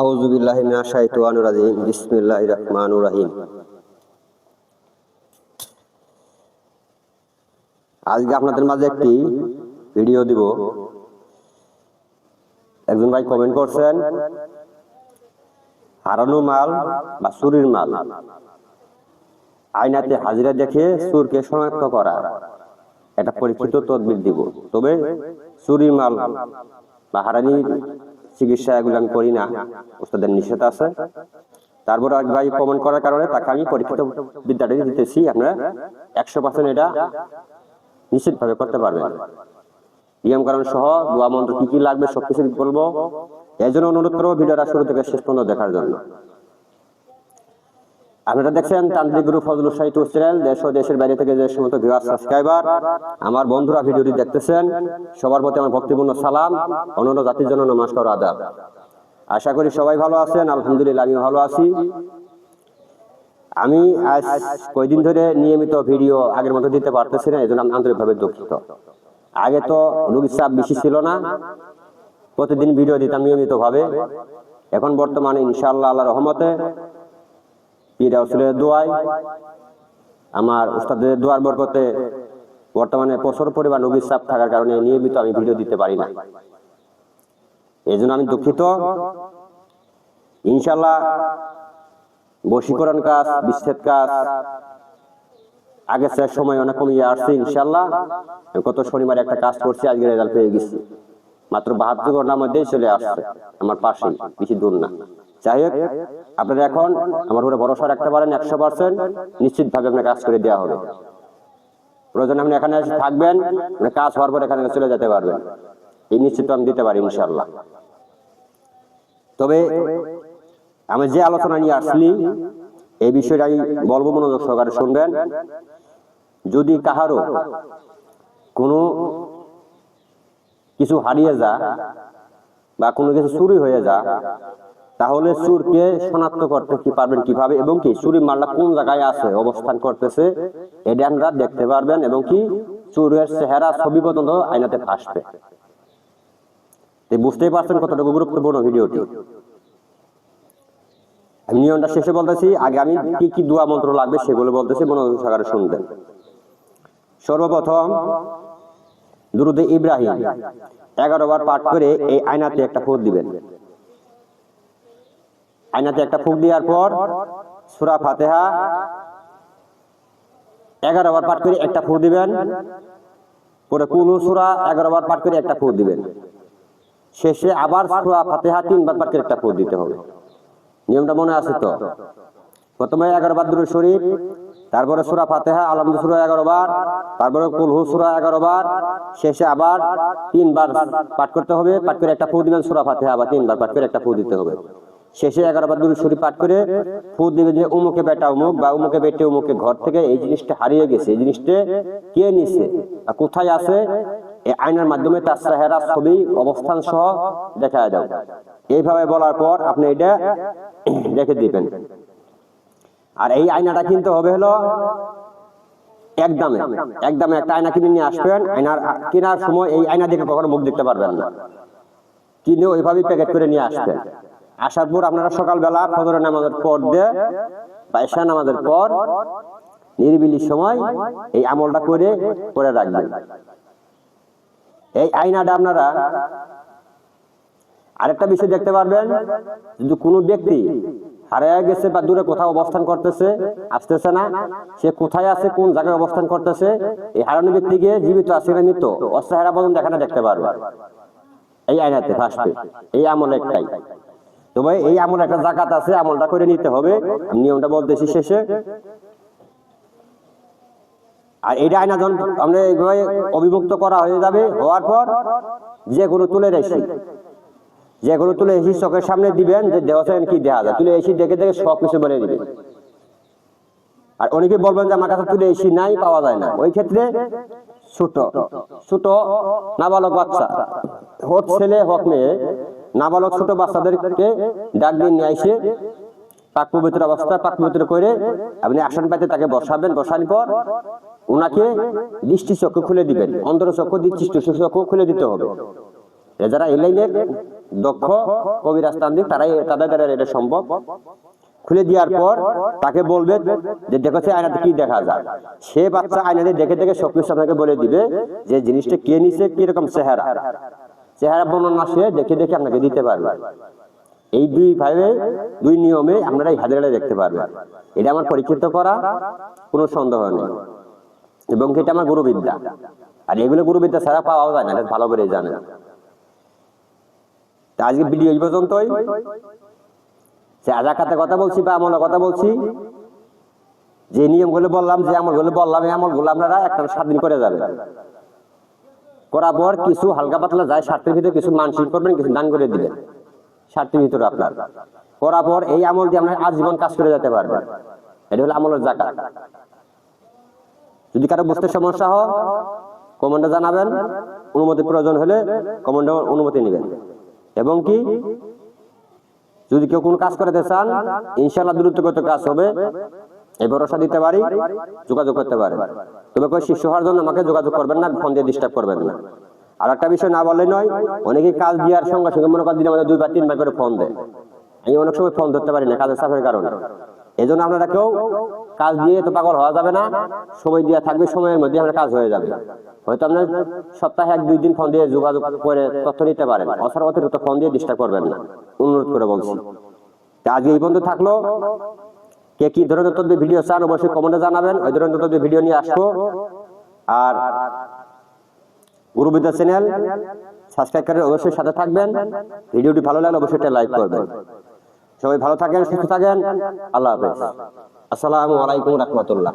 আউযু বিল্লাহি মিনাশ শাইতানির রাজিম। বিসমিল্লাহির রহমানির রহিম। আজকে আপনাদের মাঝে একটি ভিডিও দিব। একজন ভাই কমেন্ট করছেন, হারানো মাল বা চুরির মাল আয়নাতে হাজিরা দেখে চোরকে শনাক্ত করা একটা পরীক্ষিত তদবির দিব। তবে চুরির মাল বা হারানির চিকিৎসা এগুলো আমি করি না, ওস্তাদের নিষেধ আছে। তারপর এক ভাই কমেন্ট করার কারণে তাকে আমি পরীক্ষিত বিদ্যাটা দিতেছি। আপনারা 100% এটা নিশ্চিত ভাবে করতে পারবেন। নিয়ম কারণ সহ দোয়া মন্ত্র কি কি লাগবে সবকিছু বলবো। এই জন্য অনুরোধ করবো ভিডিওটা শুরু থেকে শেষ পর্যন্ত দেখার জন্য। আপনারা দেখছেন তান্ত্রিক গুরু ফজলুল শাহী টু চ্যানেল। দেশ ও দেশের বাইরে থেকে যে সমস্ত ভিউয়ার সাবস্ক্রাইবার আমার বন্ধুরা ভিডিওটি দেখতেছেন, সবার প্রতি আমার ভক্তিপূর্ণ সালাম, অন্যান্য জাতির জন্য নমস্কার ও আদাব। আশা করি সবাই ভালো আছেন। আলহামদুলিল্লাহ আমি ভালো আছি। আমি আজ কয়েকদিন ধরে নিয়মিত ভিডিও আগের মতো দিতে পারতেছি না, এজন্য আমি আন্তরিকভাবে দুঃখিত। আগে তো রোগীর চাপ বেশি ছিল না, প্রতিদিন ভিডিও দিতাম নিয়মিত ভাবে। এখন বর্তমানে ইনশাআল্লাহ আল্লাহর রহমতে পীর রাসূলের দোয়ায় আমার উস্তাদের দোয়ার বরকতে বর্তমানে প্রচুর পরিমাণ রোগীর চাপ থাকার কারণে নিয়মিত আমি ভিডিও দিতে পারি না, এই জন্য আমি দুঃখিত। ইনশাআল্লাহ বশীকরণ কাজ, বিচ্ছেদ কাজ আগের চেয়ে সময় অনেক কমিয়ে আসছে। ইনশাআল্লাহ গত শনিবার একটা কাজ করছি, আজকে রেজাল্ট পেয়ে গেছি। মাত্র 72 ঘন্টার মধ্যেই চলে আসছে আমার পাশেই, বেশি দূর না। যাই হোক, আপনারা এখন আমার উপরে ভরসা রাখতে পারেন। 100% নিশ্চিত ভাবে আপনার কাজ করে দেওয়া হবে। প্রয়োজন আপনি এখানে এসে থাকবেন, কাজ হওয়ার পর এখানে চলে যেতে পারবেন, এই নিশ্চিত আমি দিতে পারি ইনশাআল্লাহ। তবে আমি যে আলোচনা নিয়ে আসলি এই বিষয়টা আমি বলবো, মনোযোগ সহকারে শুনবেন। যদি কাহারও কোনো কিছু হারিয়ে যা বা কোনো কিছু চুরি হয়ে যা, তাহলে চোরকে শনাক্ত করতে কি পারবেন কিভাবে, এবং কি চুরি মালটা কোন জায়গায় আছে অবস্থান করতেছে এটা আপনারা দেখতে পারবেন, এবং কি চোরের চেহারা ছবি পর্যন্ত আয়নাতে ভাসবে। বুঝতেই পারছেন কতটুকু গুরুত্বপূর্ণ ভিডিওটি। আমি নিয়মটা শেষে বলতেছি, আগে আমি কি কি দোয়া মন্ত্র লাগবে সেগুলো বলতেছি, মনোযোগ সহকারে শুনবেন। সর্বপ্রথম দুরুদে ইব্রাহিম 11 বার পাঠ করে এই আয়নাতে একটা ফুঁক দিবেন। আয়নাতে একটা ফুঁক দেওয়ার পর সূরা ফাতিহা 11 বার পাঠ করে একটা ফুঁক দিবেন। পরে কুল সূরা 11 বার পাঠ করে একটা ফুঁক দিবেন। শেষে আবার সূরা ফাতিহা 3 বার পাঠ করে একটা ফুঁক দিতে হবে। নিয়মটা মনে আছে তো? প্রথমে 11 বার দুরূদ শরীফ, তারপরে সূরা ফাতিহা আলহামদুলিল্লাহ সূরা 11 বার, তারপরে কুল হু সূরা 11 বার, শেষে আবার 3 বার পাঠ করতে হবে। পাঠ করে একটা ফুঁক দিবেন, সূরা ফাতিহা আবার 3 বার পাঠ করে একটা ফুঁক দিতে হবে। শেষে 11 বার দুরূদ শরীফ পাঠ করে ফুঁক দিবেন যে উমুকে বেটা উমুক বা উমুকে বেটে উমুকে ঘর থেকে এই জিনিসটা হারিয়ে গেছে, এই জিনিসটা কে নিছে আর কোথায় আছে, এই আয়নার মাধ্যমে তার চেহারা ছবি অবস্থান সহ দেখায় দাও। এইভাবে বলার পর আপনি এটা রেখে দিবেন। আর এই আয়নাটা কিনতে হবে হলো একদমে একটা আয়না কিনে নিয়ে আসবেন। আয়নার কেনার সময় এই আয়না দেখে কখনো মুখ দেখতে পারবেন না, কিনে ওইভাবেই প্যাকেট করে নিয়ে আসবেন। আসার পর আপনারা সকালবেলা ফজরের নামাজের পর দিয়ে বা ঈশা নামাজের পর নিরিবিলি সময় এই আমলটা করে রাখবেন। এই আয়নাটা আপনারা আরেকটা বিষয় দেখতে পারবেন, যদি কোনো ব্যক্তি হারিয়ে গেছে বা দূরে কোথাও অবস্থান করতেছে, আসতেছে না, সে কোথায় আছে কোন জায়গায় অবস্থান করতেছে, এই হারানো ব্যক্তিকে জীবিত আছে না মৃত অচেহারা পর্যন্ত এখানে দেখতে পারবে, এই আয়নাতে ভাসবে। এই আমল একটাই। তবে এই আমল একটা জাকাত আছে, আমলটা করে নিতে হবে। আমি নিয়মটা বলতেছি শেষে। আর এইটা আয়না যখন আমরা এইভাবে অবিভক্ত করা হয়ে যাবে, হওয়ার পর যে কোনো তুলে এসে চোখের সামনে দিবেন, যে দেওয়া কি দেওয়া যায়, তুলে এসে দেখে দেখে সবকিছু বলে দিবেন। আর অনেকে বলবেন যে আমার কাছে তুলে এসে নাই, পাওয়া যায় না, ওই ক্ষেত্রে ছোট নাবালক বাচ্চা হোক ছেলে হোক মেয়ে, নাবালক ছোট বাচ্চাদেরকে ডাক দিয়ে নিয়ে এসে পাক পবিত্র অবস্থায় পাক পবিত্র করে আপনি আসন পাইতে তাকে বসাবেন। বসানোর পর ওনাকে দৃষ্টি চক্ষু খুলে দিবেন, অন্তর চক্ষু দৃষ্টি চক্ষু খুলে দিতে হবে। যারা এই লাইনে দক্ষ কবিরাজ তান্ত্রিক তাদের দ্বারা এটা সম্ভব। খুলে দেওয়ার পর তাকে বলবে যে দেখো সে আয়নাতে কি দেখা যায়, সে বাচ্চা আয়নাতে দেখে দেখে সবকিছু আপনাকে বলে দিবে যে জিনিসটা কে নিছে, কিরকম চেহারা বর্ণনা সে দেখে দেখে আপনাকে দিতে পারবে। এই দুই নিয়মে আপনারা এই হাজিরাটা দেখতে পারবেন। এটা আমার পরীক্ষিত করা, কোনো সন্দেহ নেই, এবং এটা আমার গুরুবিদ্যা। আর এগুলো গুরুবিদ্যা ছাড়া পাওয়াও যায় না, এটা ভালো করে জানেন। আজকে ভিডিও এই পর্যন্তই। সে আজাকাতের কথা বলছি বা আমলের কথা বলছি, যে নিয়মগুলো বললাম, যে আমলগুলো বললাম, এই আমলগুলো আপনারা একটা 7 দিন করে যাবেন। করার পর কিছু হালকা পাতলা যায় স্বার্থের ভিতরে কিছু মানসিক করবেন, কিছু দান করে দিবেন স্বার্থের ভিতরে আপনার। করার পর এই আমল দিয়ে আপনার আজীবন কাজ করে যেতে পারবেন। এটা হলো আমলের যাকাত। যদি কারো বুঝতে সমস্যা হয় কমেন্টে জানাবেন, অনুমতি প্রয়োজন হলে কমেন্টে অনুমতি নেবেন। এবং কি যদি কেউ কোনো কাজ করতে চান ইনশাআল্লাহ দ্রুতগত কাজ হবে, এই ভরসা দিতে পারি, যোগাযোগ করতে পারেন। তবে કોઈ শিষ্য হওয়ার জন্য আমাকে যোগাযোগ করবেন না, ফোন দিয়ে ডিস্টার্ব করবেন না। আর একটা বিষয় না বললে নয়, অনেকেই কাজ দেওয়ার সঙ্গে সঙ্গে মনে করেন দিনে আমাদের 2 বা 3 বার করে ফোন দেয়। আমি অনেক সময় ফোন ধরতে পারি না কাজের চাপের কারণে। এই জন্য আপনারা কেউ কাজ দিয়ে তো পাগল হওয়া যাবে না, সময় দেওয়া থাকবে, সময়ের মধ্যে আপনার কাজ হয়ে যাবে। হয়তো আপনার সপ্তাহে 1-2 দিন ফোন দিয়ে যোগাযোগ করে তথ্য নিতে পারেন, অতিরিক্ত ফোন দিয়ে ডিস্টার্ব করবেন না, অনুরোধ করে বলছি। আজকে এই পর্যন্ত থাকলো। কে কি ধরনের তথ্যের ভিডিও চান অবশ্যই কমেন্টে জানাবেন, ওই ধরনের তথ্যের ভিডিও নিয়ে আসবো। আর গুরুবিদ্যা চ্যানেল সাবস্ক্রাইব করে অবশ্যই সাথে থাকবেন। ভিডিওটি ভালো লাগলে অবশ্যই একটা লাইক করবেন। সবাই ভালো থাকেন, সুস্থ থাকেন। আল্লাহ হাফেজ। আসসালামু আলাইকুম রাহমাতুল্লাহ।